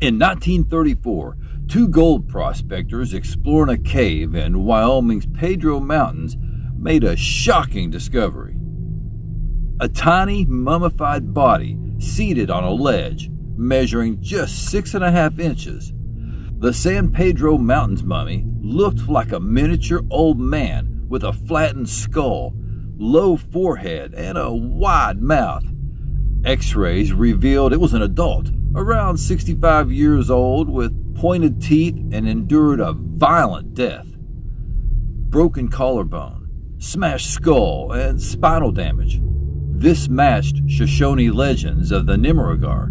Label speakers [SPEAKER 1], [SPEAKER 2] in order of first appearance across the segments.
[SPEAKER 1] In 1934, two gold prospectors exploring a cave in Wyoming's Pedro Mountains made a shocking discovery. A tiny mummified body seated on a ledge, measuring just 6.5 inches. The San Pedro Mountain Mummy looked like a miniature old man with a flattened skull, low forehead, and a wide mouth. X-rays revealed it was an adult, around 65 years old, with pointed teeth and endured a violent death. Broken collarbone, smashed skull, and spinal damage. This matched Shoshone legends of the Nimerigar.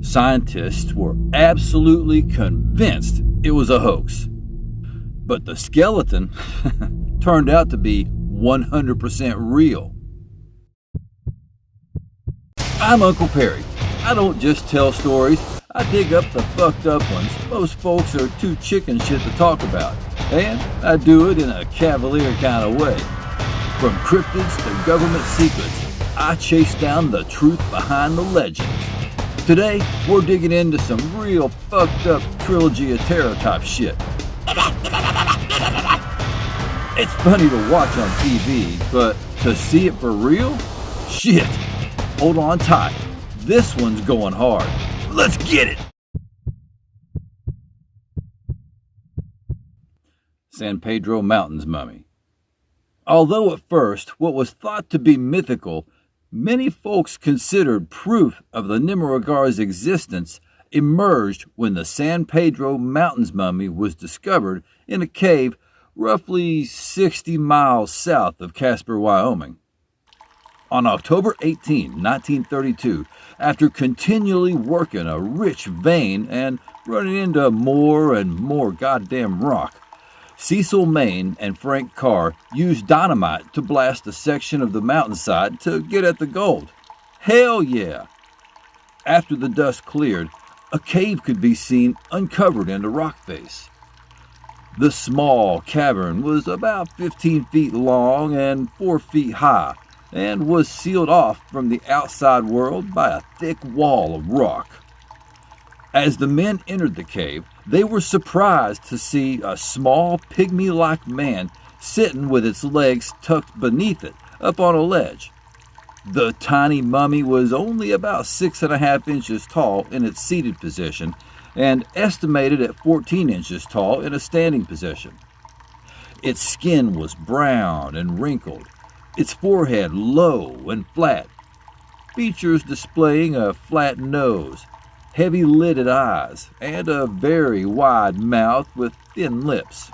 [SPEAKER 1] Scientists were absolutely convinced it was a hoax. But the skeleton turned out to be 100% real. I'm Uncle Perry. I don't just tell stories, I dig up the fucked up ones most folks are too chicken shit to talk about. And I do it in a cavalier kind of way. From cryptids to government secrets, I chase down the truth behind the legends. Today, we're digging into some real fucked up Trilogy of Terror type shit. It's funny to watch on TV, but to see it for real? Shit. Hold on tight. This one's going hard. Let's get it! San Pedro Mountain Mummy. Although at first what was thought to be mythical, many folks considered proof of the Nimerigar's existence emerged when the San Pedro Mountain Mummy was discovered in a cave roughly 60 miles south of Casper, Wyoming. On October 18, 1932, after continually working a rich vein and running into more and more goddamn rock, Cecil Maine and Frank Carr used dynamite to blast a section of the mountainside to get at the gold. Hell yeah! After the dust cleared, a cave could be seen uncovered in the rock face. The small cavern was about 15 feet long and 4 feet high, and was sealed off from the outside world by a thick wall of rock. As the men entered the cave, they were surprised to see a small pygmy-like man sitting with its legs tucked beneath it, up on a ledge. The tiny mummy was only about 6.5 inches tall in its seated position, and estimated at 14 inches tall in a standing position. Its skin was brown and wrinkled, its forehead low and flat, features displaying a flat nose, heavy-lidded eyes, and a very wide mouth with thin lips.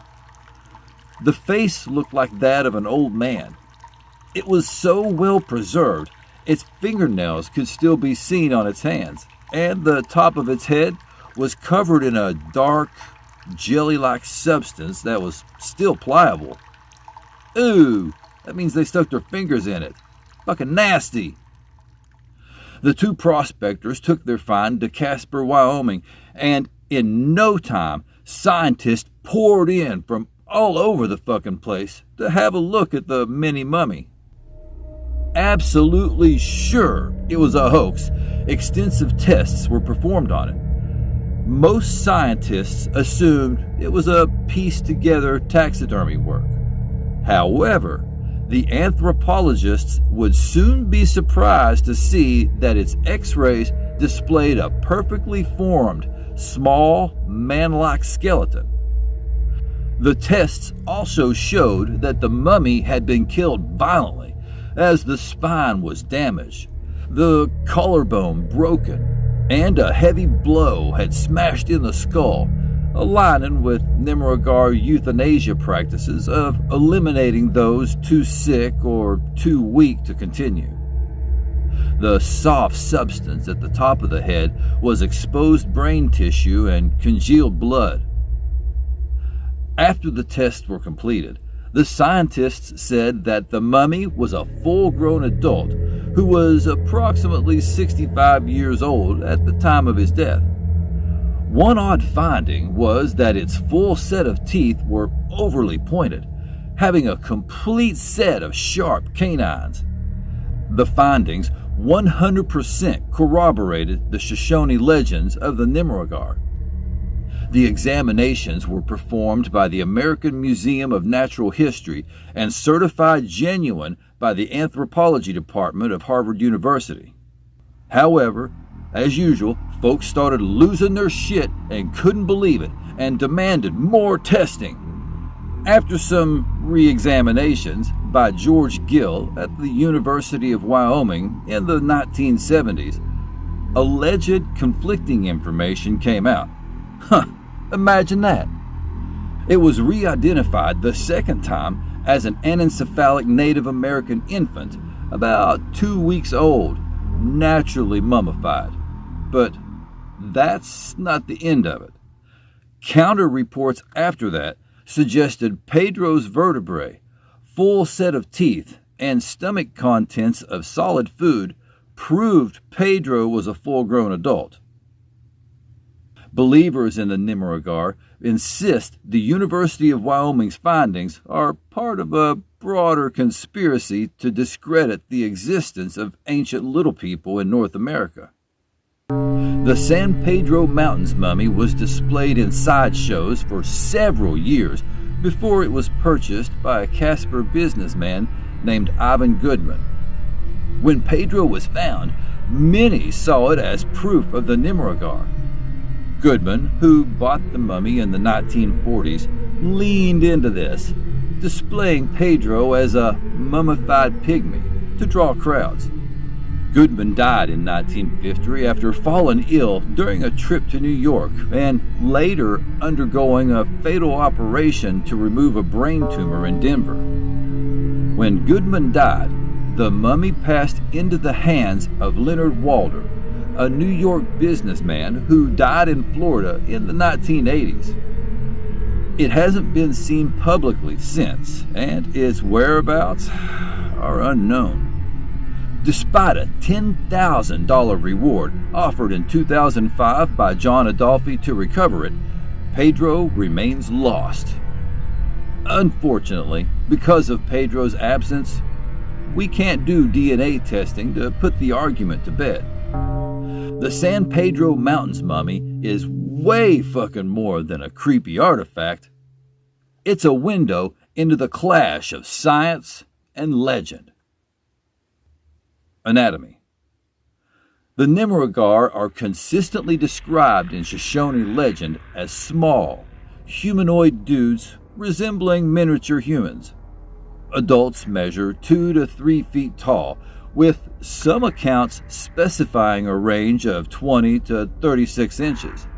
[SPEAKER 1] The face looked like that of an old man. It was so well preserved, its fingernails could still be seen on its hands, and the top of its head was covered in a dark, jelly-like substance that was still pliable. Ooh! That means they stuck their fingers in it. Fucking nasty. The two prospectors took their find to Casper, Wyoming, and in no time, scientists poured in from all over the fucking place to have a look at the mini mummy. Absolutely sure it was a hoax, extensive tests were performed on it. Most scientists assumed it was a pieced-together taxidermy work. However, the anthropologists would soon be surprised to see that its X-rays displayed a perfectly formed, small, man-like skeleton. The tests also showed that the mummy had been killed violently, as the spine was damaged, the collarbone broken, and a heavy blow had smashed in the skull, aligning with Nimerigar euthanasia practices of eliminating those too sick or too weak to continue. The soft substance at the top of the head was exposed brain tissue and congealed blood. After the tests were completed, the scientists said that the mummy was a full-grown adult who was approximately 65 years old at the time of his death. One odd finding was that its full set of teeth were overly pointed, having a complete set of sharp canines. The findings 100% corroborated the Shoshone legends of the Nimerigar. The examinations were performed by the American Museum of Natural History and certified genuine by the Anthropology Department of Harvard University. However, as usual, folks started losing their shit and couldn't believe it and demanded more testing. After some re-examinations by George Gill at the University of Wyoming in the 1970s, alleged conflicting information came out. Imagine that. It was re-identified the second time as an anencephalic Native American infant about 2 weeks old, naturally mummified. But that's not the end of it. Counter reports after that suggested Pedro's vertebrae, full set of teeth, and stomach contents of solid food proved Pedro was a full-grown adult. Believers in the Nimerigar insist the University of Wyoming's findings are part of a broader conspiracy to discredit the existence of ancient little people in North America. The San Pedro Mountain Mummy was displayed in sideshows for several years before it was purchased by a Casper businessman named Ivan Goodman. When Pedro was found, many saw it as proof of the Nimerigar. Goodman, who bought the mummy in the 1940s, leaned into this, displaying Pedro as a mummified pygmy to draw crowds. Goodman died in 1950 after falling ill during a trip to New York and later undergoing a fatal operation to remove a brain tumor in Denver. When Goodman died, the mummy passed into the hands of Leonard Walder, a New York businessman who died in Florida in the 1980s. It hasn't been seen publicly since, and its whereabouts are unknown. Despite a $10,000 reward offered in 2005 by John Adolphi to recover it, Pedro remains lost. Unfortunately, because of Pedro's absence, we can't do DNA testing to put the argument to bed. The San Pedro Mountain Mummy is way fucking more than a creepy artifact. It's a window into the clash of science and legend. Anatomy. The Nimerigar are consistently described in Shoshone legend as small, humanoid dudes resembling miniature humans. Adults measure 2 to 3 feet tall, with some accounts specifying a range of 20 to 36 inches.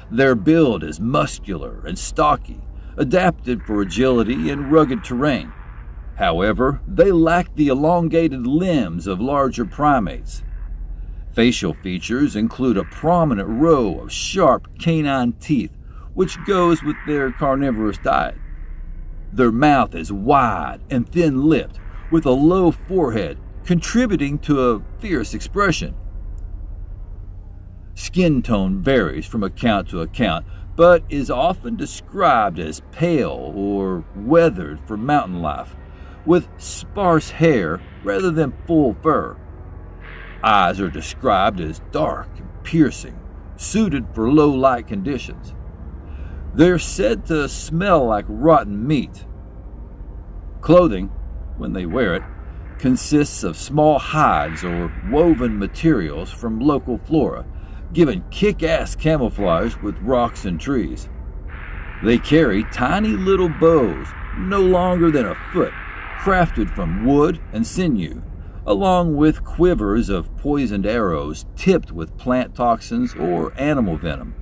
[SPEAKER 1] Their build is muscular and stocky, adapted for agility in rugged terrain. However, they lack the elongated limbs of larger primates. Facial features include a prominent row of sharp canine teeth, which goes with their carnivorous diet. Their mouth is wide and thin-lipped, with a low forehead, contributing to a fierce expression. Skin tone varies from account to account, but is often described as pale or weathered for mountain life, with sparse hair rather than full fur. Eyes are described as dark and piercing, suited for low light conditions. They're said to smell like rotten meat. Clothing, when they wear it, consists of small hides or woven materials from local flora, giving kick-ass camouflage with rocks and trees. They carry tiny little bows, no longer than a foot, crafted from wood and sinew, along with quivers of poisoned arrows tipped with plant toxins or animal venom.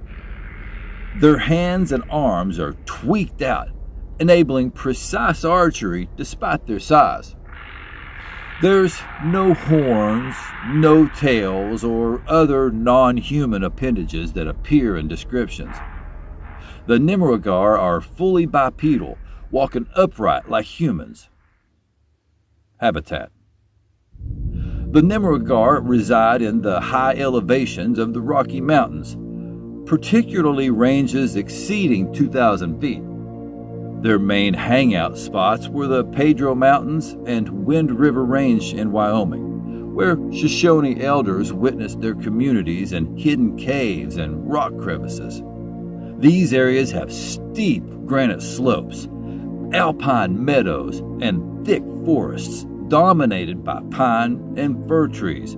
[SPEAKER 1] Their hands and arms are tweaked out, enabling precise archery despite their size. There's no horns, no tails, or other non-human appendages that appear in descriptions. The Nimerigar are fully bipedal, walking upright like humans. Habitat. The Nimerigar reside in the high elevations of the Rocky Mountains, particularly ranges exceeding 2,000 feet. Their main hangout spots were the Pedro Mountains and Wind River Range in Wyoming, where Shoshone elders witnessed their communities in hidden caves and rock crevices. These areas have steep granite slopes, alpine meadows, and thick forests dominated by pine and fir trees,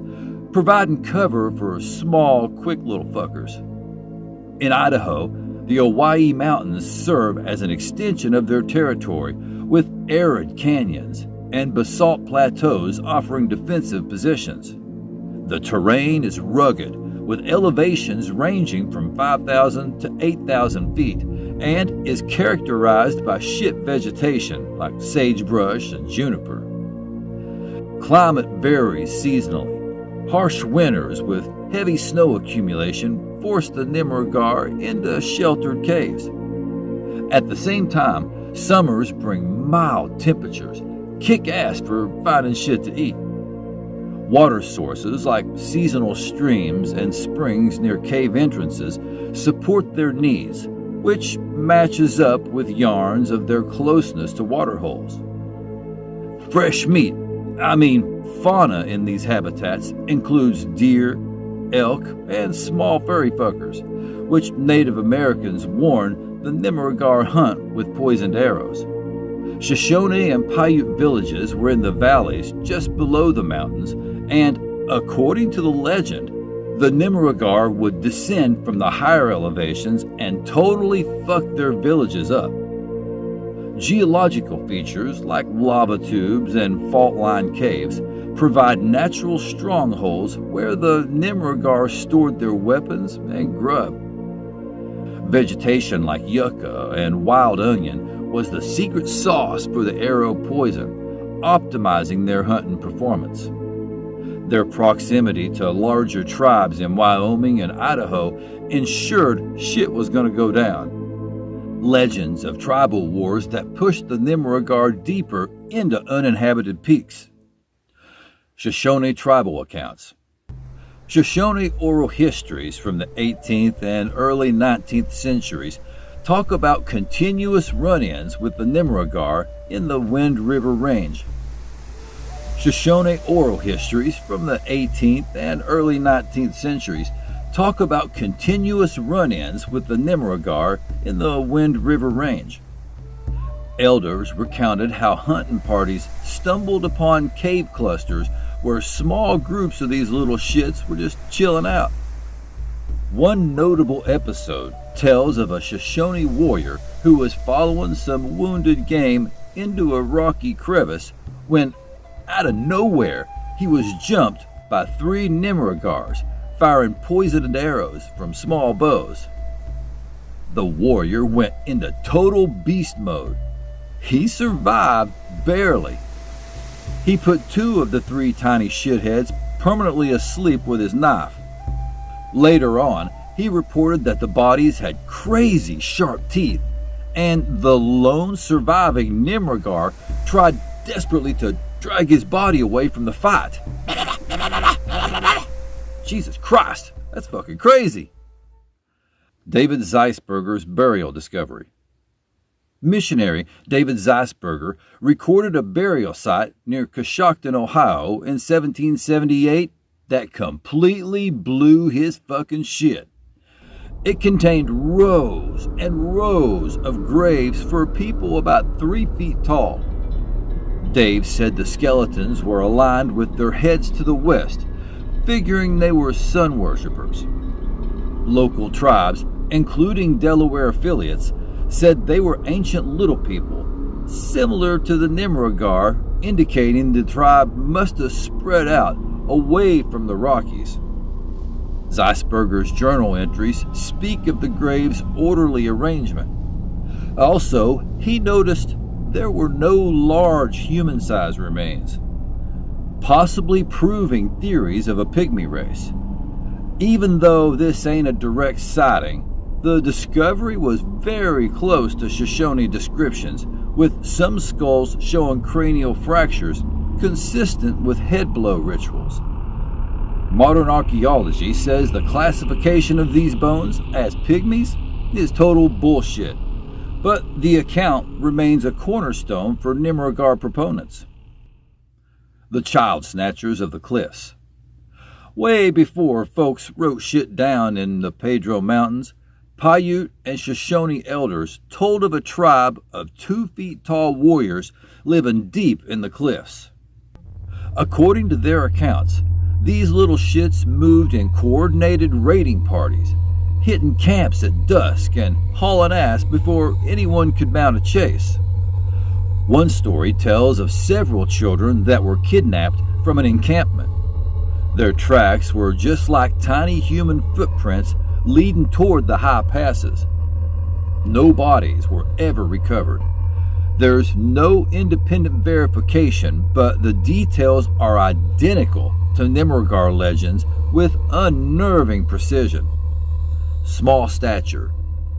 [SPEAKER 1] providing cover for small, quick little fuckers. In Idaho, the Owyee Mountains serve as an extension of their territory, with arid canyons and basalt plateaus offering defensive positions. The terrain is rugged, with elevations ranging from 5,000 to 8,000 feet, and is characterized by shit vegetation like sagebrush and juniper. Climate varies seasonally. Harsh winters with heavy snow accumulation force the Nimerigar into sheltered caves. At the same time, summers bring mild temperatures, kick ass for finding shit to eat. Water sources like seasonal streams and springs near cave entrances support their needs, which matches up with yarns of their closeness to waterholes. Fresh meat, fauna in these habitats includes deer, elk, and small furry fuckers, which Native Americans warn the Nimerigar hunt with poisoned arrows. Shoshone and Paiute villages were in the valleys just below the mountains, and according to the legend, the Nimerigar would descend from the higher elevations and totally fuck their villages up. Geological features like lava tubes and fault-line caves provide natural strongholds where the Nimerigar stored their weapons and grub. Vegetation like yucca and wild onion was the secret sauce for the arrow poison, optimizing their hunting performance. Their proximity to larger tribes in Wyoming and Idaho ensured shit was going to go down. Legends of tribal wars that pushed the Nimerigar deeper into uninhabited peaks. Shoshone tribal accounts. Shoshone oral histories from the 18th and early 19th centuries talk about continuous run-ins with the Nimerigar in the Wind River Range. Shoshone oral histories from the 18th and early 19th centuries talk about continuous run-ins with the Nimerigar in the Wind River Range. Elders recounted how hunting parties stumbled upon cave clusters where small groups of these little shits were just chilling out. One notable episode tells of a Shoshone warrior who was following some wounded game into a rocky crevice when, out of nowhere, he was jumped by 3 Nimerigars firing poisoned arrows from small bows. The warrior went into total beast mode. He survived barely. He put 2 of the 3 tiny shitheads permanently asleep with his knife. Later on, he reported that the bodies had crazy sharp teeth, and the lone surviving Nimerigar tried desperately to drag his body away from the fight. Jesus Christ, that's fucking crazy. David Zeisberger's burial discovery. Missionary David Zeisberger recorded a burial site near Coshocton, Ohio in 1778 that completely blew his fucking shit. It contained rows and rows of graves for people about 3 feet tall. Dave said the skeletons were aligned with their heads to the west, figuring they were sun worshippers. Local tribes, including Delaware affiliates, said they were ancient little people, similar to the Nimerigar, indicating the tribe must have spread out away from the Rockies. Zeisberger's journal entries speak of the graves' orderly arrangement. Also, he noticed there were no large human-sized remains, possibly proving theories of a Pygmy race. Even though this ain't a direct sighting, the discovery was very close to Shoshone descriptions, with some skulls showing cranial fractures consistent with head blow rituals. Modern archaeology says the classification of these bones as pygmies is total bullshit, but the account remains a cornerstone for Nimerigar proponents. the child snatchers of the cliffs. Way before folks wrote shit down in the Pedro Mountains, Paiute and Shoshone elders told of a tribe of 2 feet tall warriors living deep in the cliffs. According to their accounts, these little shits moved in coordinated raiding parties, hitting camps at dusk and hauling ass before anyone could mount a chase. One story tells of several children that were kidnapped from an encampment. Their tracks were just like tiny human footprints leading toward the high passes. No bodies were ever recovered. There's no independent verification, but the details are identical to Nimerigar legends with unnerving precision. Small stature,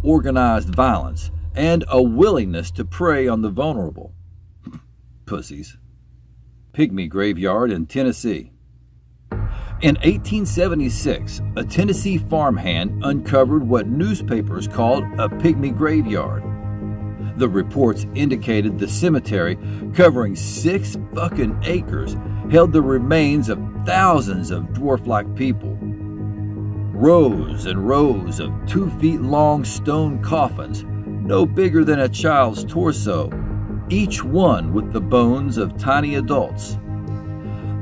[SPEAKER 1] organized violence, and a willingness to prey on the vulnerable. Pussies. Pygmy graveyard in Tennessee. In 1876, a Tennessee farmhand uncovered what newspapers called a pygmy graveyard. The reports indicated the cemetery, covering 6 fucking acres, held the remains of thousands of dwarf-like people. Rows and rows of 2 feet long stone coffins, no bigger than a child's torso, each one with the bones of tiny adults.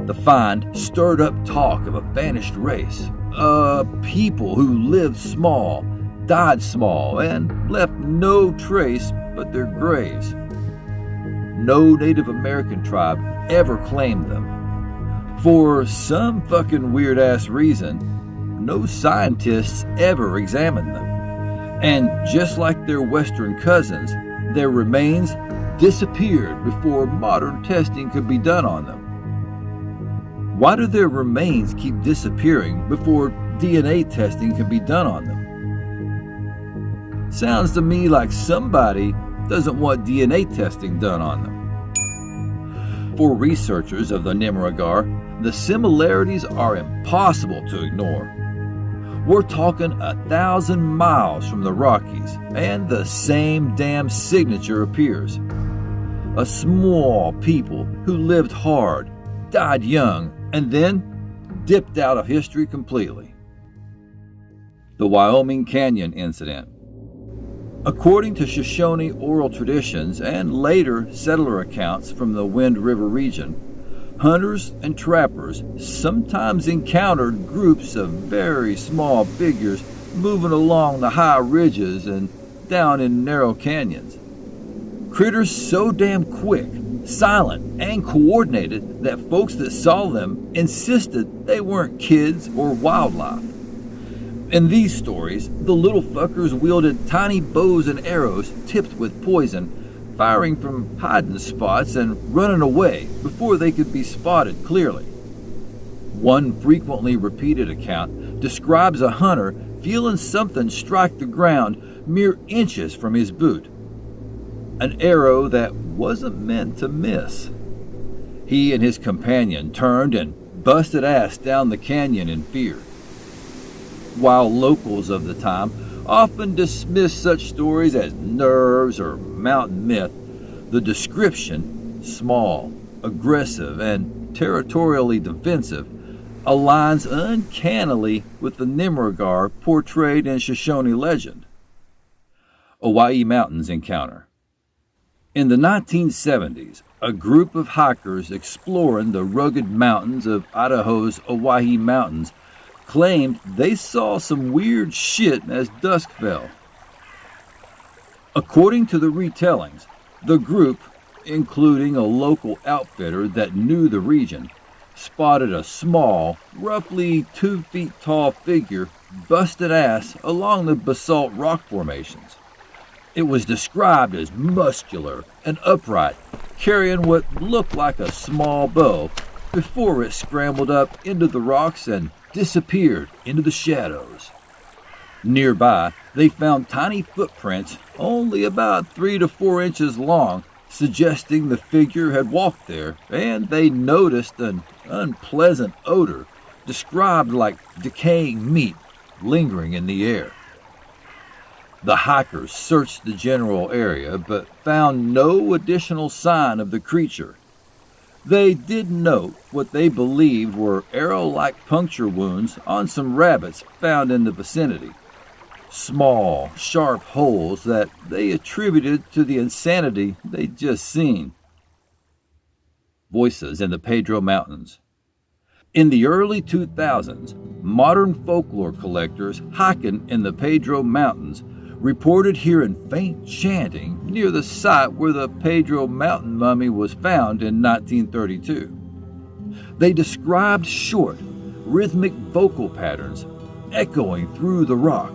[SPEAKER 1] The find stirred up talk of a vanished race, people who lived small, died small, and left no trace but their graves. No Native American tribe ever claimed them. For some fucking weird-ass reason, no scientists ever examined them. And just like their Western cousins, their remains disappeared before modern testing could be done on them. Why do their remains keep disappearing before DNA testing can be done on them? Sounds to me like somebody doesn't want DNA testing done on them. For researchers of the Nimerigar, the similarities are impossible to ignore. We're talking 1,000 miles from the Rockies, and the same damn signature appears. A small people who lived hard, died young, and then dipped out of history completely. The Wyoming Canyon Incident. According to Shoshone oral traditions and later settler accounts from the Wind River region, hunters and trappers sometimes encountered groups of very small figures moving along the high ridges and down in narrow canyons. Critters so damn quick, silent, and coordinated that folks that saw them insisted they weren't kids or wildlife. In these stories, the little fuckers wielded tiny bows and arrows tipped with poison, firing from hiding spots and running away before they could be spotted clearly. One frequently repeated account describes a hunter feeling something strike the ground mere inches from his boot. An arrow that wasn't meant to miss. He and his companion turned and busted ass down the canyon in fear. While locals of the time often dismissed such stories as nerves or mountain myth, the description, small, aggressive, and territorially defensive, aligns uncannily with the Nimerigar portrayed in Shoshone legend. Owyee Mountains Encounter. In the 1970s, a group of hikers exploring the rugged mountains of Idaho's Owyee Mountains claimed they saw some weird shit as dusk fell. According to the retellings, the group, including a local outfitter that knew the region, spotted a small, roughly 2 feet tall figure busted ass along the basalt rock formations. It was described as muscular and upright, carrying what looked like a small bow before it scrambled up into the rocks and disappeared into the shadows. Nearby, they found tiny footprints only about 3 to 4 inches long, suggesting the figure had walked there, and they noticed an unpleasant odor described like decaying meat lingering in the air. The hikers searched the general area but found no additional sign of the creature. They did note what they believed were arrow-like puncture wounds on some rabbits found in the vicinity. Small, sharp holes that they attributed to the insanity they'd just seen. Voices in the Pedro Mountains. In the early 2000s, modern folklore collectors hiking in the Pedro Mountains reported hearing faint chanting near the site where the Pedro Mountain Mummy was found in 1932. They described short, rhythmic vocal patterns echoing through the rock.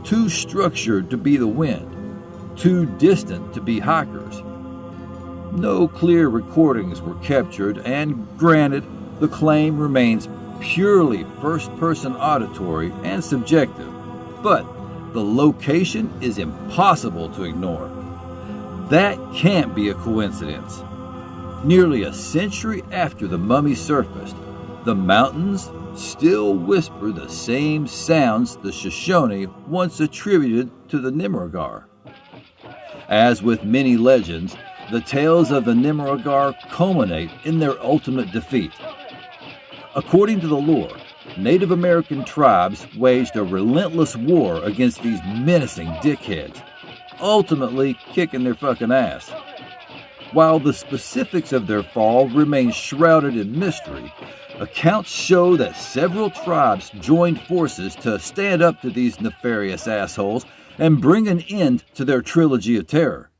[SPEAKER 1] Too structured to be the wind, too distant to be hikers. No clear recordings were captured, and granted, the claim remains purely first-person auditory and subjective, but the location is impossible to ignore. That can't be a coincidence. Nearly a century after the mummy surfaced, the mountains still whisper the same sounds the Shoshone once attributed to the Nimerigar. As with many legends, the tales of the Nimerigar culminate in their ultimate defeat. According to the lore, Native American tribes waged a relentless war against these menacing dickheads, ultimately kicking their fucking ass. While the specifics of their fall remain shrouded in mystery, accounts show that several tribes joined forces to stand up to these nefarious assholes and bring an end to their trilogy of terror.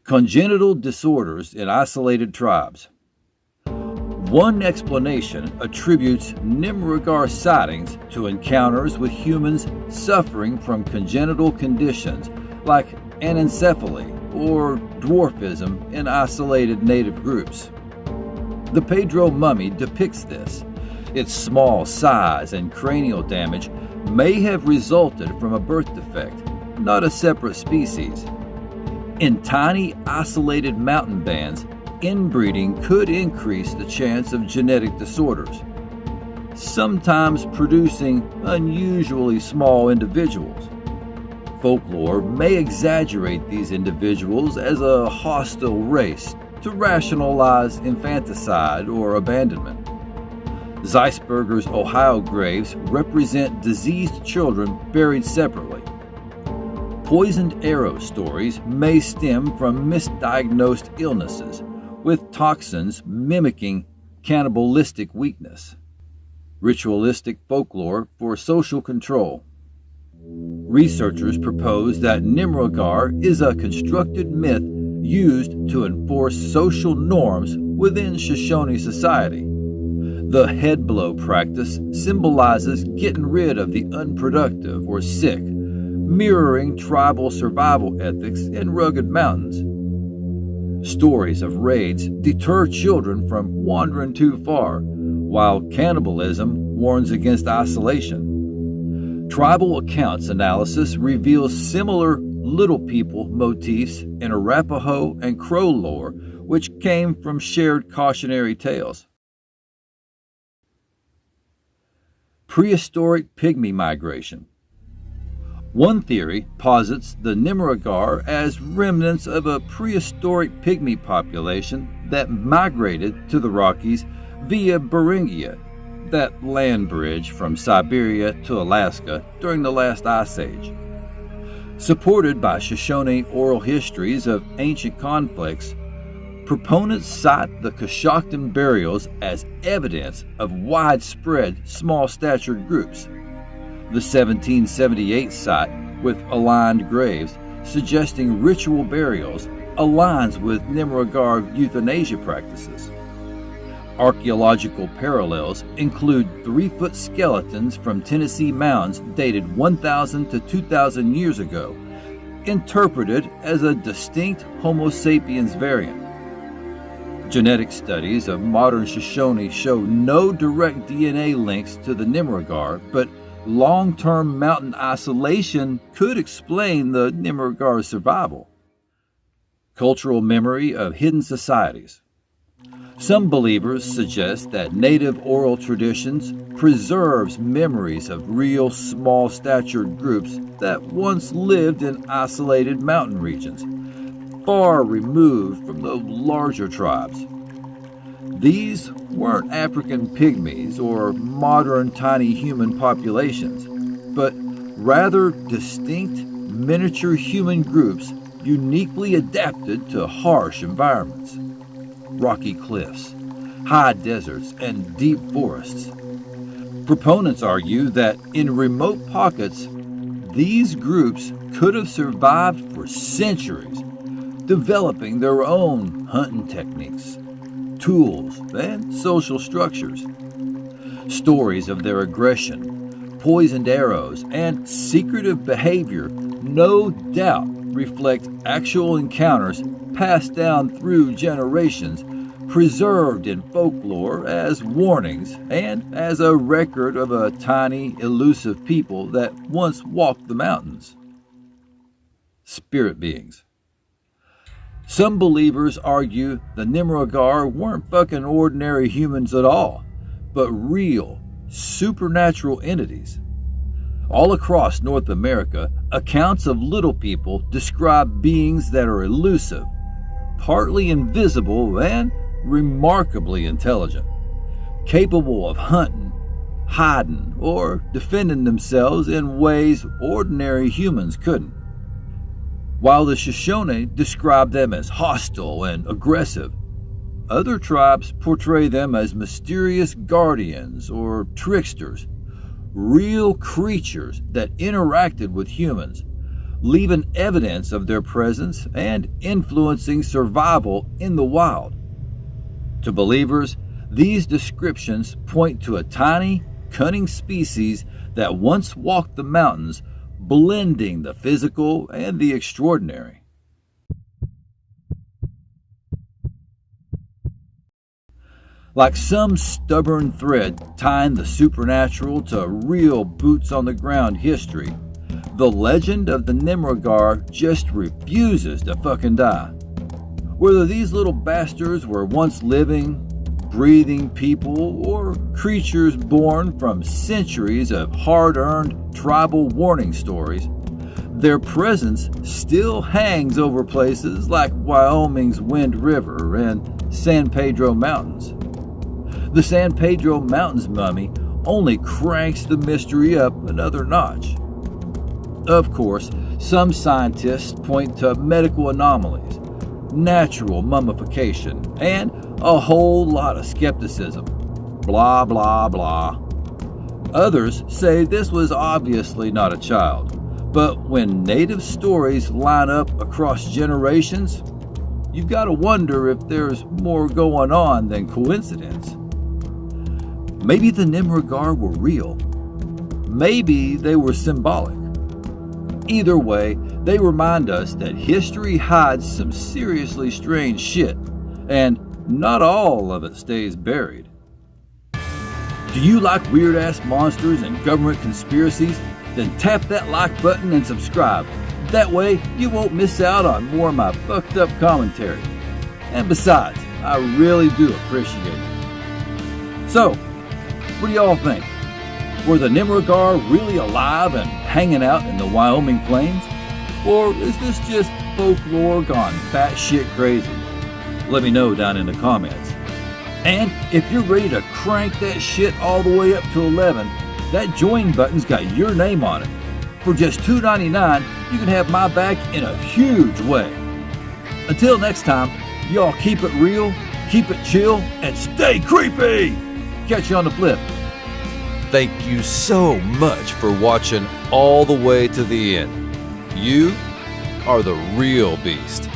[SPEAKER 1] Congenital disorders in isolated tribes. One explanation attributes Nimerigar sightings to encounters with humans suffering from congenital conditions like anencephaly or dwarfism in isolated native groups. The Pedro mummy depicts this. Its small size and cranial damage may have resulted from a birth defect, not a separate species. In tiny, isolated mountain bands, inbreeding could increase the chance of genetic disorders, sometimes producing unusually small individuals. Folklore may exaggerate these individuals as a hostile race to rationalize infanticide or abandonment. Zeisberger's Ohio graves represent diseased children buried separately. Poisoned arrow stories may stem from misdiagnosed illnesses, with toxins mimicking cannibalistic weakness. Ritualistic folklore for social control. Researchers propose that Nimerigar is a constructed myth used to enforce social norms within Shoshone society. The head blow practice symbolizes getting rid of the unproductive or sick, mirroring tribal survival ethics in rugged mountains. Stories of raids deter children from wandering too far, while cannibalism warns against isolation. Tribal accounts analysis reveals similar little people motifs in Arapaho and Crow lore, which came from shared cautionary tales. Prehistoric Pygmy migration. One theory posits the Nimerigar as remnants of a prehistoric pygmy population that migrated to the Rockies via Beringia, that land bridge from Siberia to Alaska during the last ice age. Supported by Shoshone oral histories of ancient conflicts, proponents cite the Coshocton burials as evidence of widespread small-statured groups. The 1778 site, with aligned graves suggesting ritual burials, aligns with Nimerigar euthanasia practices. Archaeological parallels include 3-foot skeletons from Tennessee mounds dated 1,000 to 2,000 years ago, interpreted as a distinct Homo sapiens variant. Genetic studies of modern Shoshone show no direct DNA links to the Nimerigar, but long-term mountain isolation could explain the Nimerigar's survival. Cultural memory of hidden societies. Some believers suggest that native oral traditions preserves memories of real small-statured groups that once lived in isolated mountain regions, far removed from the larger tribes. These weren't African pygmies or modern tiny human populations, but rather distinct miniature human groups uniquely adapted to harsh environments. Rocky cliffs, high deserts, and deep forests. Proponents argue that in remote pockets, these groups could have survived for centuries, developing their own hunting techniques, tools, and social structures. Stories of their aggression, poisoned arrows, and secretive behavior no doubt reflect actual encounters passed down through generations, preserved in folklore as warnings and as a record of a tiny, elusive people that once walked the mountains. Spirit beings. Some believers argue the Nimerigar weren't fucking ordinary humans at all, but real, supernatural entities. All across North America, accounts of little people describe beings that are elusive, partly invisible, and remarkably intelligent, capable of hunting, hiding, or defending themselves in ways ordinary humans couldn't. While the Shoshone describe them as hostile and aggressive, other tribes portray them as mysterious guardians or tricksters, real creatures that interacted with humans, leaving evidence of their presence and influencing survival in the wild. To believers, these descriptions point to a tiny, cunning species that once walked the mountains, blending the physical and the extraordinary. Like some stubborn thread tying the supernatural to real boots-on-the-ground history, the legend of the Nimerigar just refuses to fucking die. Whether these little bastards were once living, breathing people or creatures born from centuries of hard-earned tribal warning stories, their presence still hangs over places like Wyoming's Wind River and San Pedro Mountains. The San Pedro Mountains Mummy only cranks the mystery up another notch. Of course, some scientists point to medical anomalies, natural mummification, and a whole lot of skepticism. Blah, blah, blah. Others say this was obviously not a child, but when native stories line up across generations, you've got to wonder if there's more going on than coincidence. Maybe the Nimerigar were real. Maybe they were symbolic. Either way, they remind us that history hides some seriously strange shit, and not all of it stays buried. Do you like weird-ass monsters and government conspiracies? Then tap that like button and subscribe. That way, you won't miss out on more of my fucked up commentary. And besides, I really do appreciate it. So, what do y'all think? Were the Nimerigar really alive and hanging out in the Wyoming plains? Or is this just folklore gone batshit crazy? Let me know down in the comments. And if you're ready to crank that shit all the way up to 11, that join button's got your name on it. For just $2.99, you can have my back in a huge way. Until next time, y'all keep it real, keep it chill, and stay creepy! Catch you on the flip. Thank you so much for watching all the way to the end. You are the real beast.